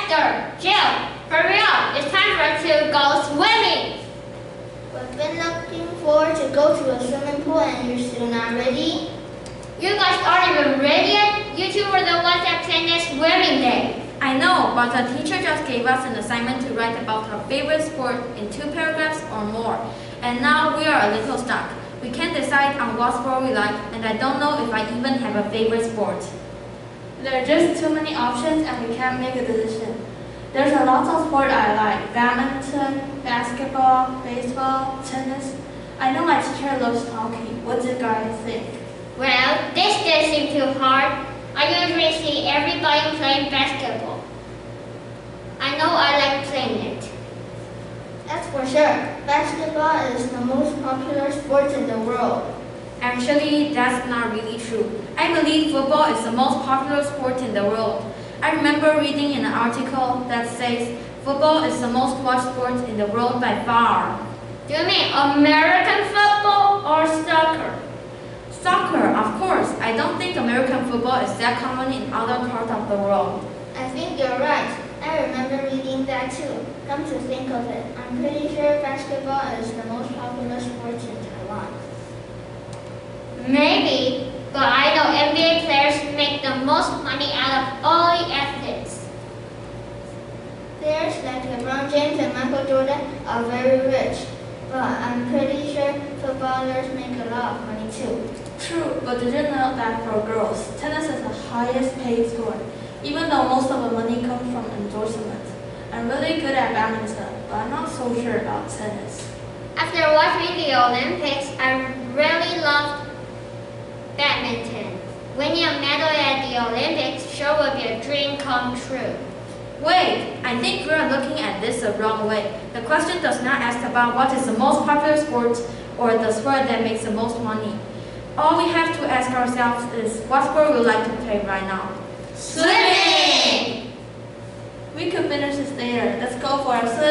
Esther, Jill, hurry up. It's time for us to go swimming. We've been looking forward to go to a swimming pool and you're still not ready? You guys aren't even ready yet? You two were the ones that planned this swimming day. I know, but the teacher just gave us an assignment to write about our favorite sport in 2 paragraphs or more. And now we are a little stuck. We can't decide on what sport we like, and I don't know if I even have a favorite sport. There are just too many options and we can't make a decision. There's a lot of sport I like: badminton, basketball, baseball, tennis. I know my teacher loves hockey. What do you guys think? Well, this does seem too hard. I usually see everybody playing basketball. I know I like playing it. That's for sure. Basketball is the most popular sport in the world. Actually, that's not really true. I believe football is the most popular sport in the world. I remember reading an article that says football is the most watched sport in the world by far. Do you mean American football or soccer? Soccer, of course. I don't think American football is that common in other parts of the world. I think you're right. I remember reading that too. Come to think of it, I'm pretty sure basketball is the most popular sport in Taiwan. Maybe, but I know NBA players make the most money out of all the athletes. Players like LeBron James and Michael Jordan are very rich, but I'm pretty sure footballers make a lot of money too. True, but did you know that for girls, tennis is the highest paid sport, even though most of the money comes from endorsements? I'm really good at badminton, but I'm not so sure about tennis. After watching the Olympics, I really loved badminton. Winning a medal at the Olympics sure would be a dream come true. Wait, I think we are looking at this the wrong way. The question does not ask about what is the most popular sport or the sport that makes the most money. All we have to ask ourselves is what sport we would like to play right now. Swimming! We could finish this later. Let's go for a swim.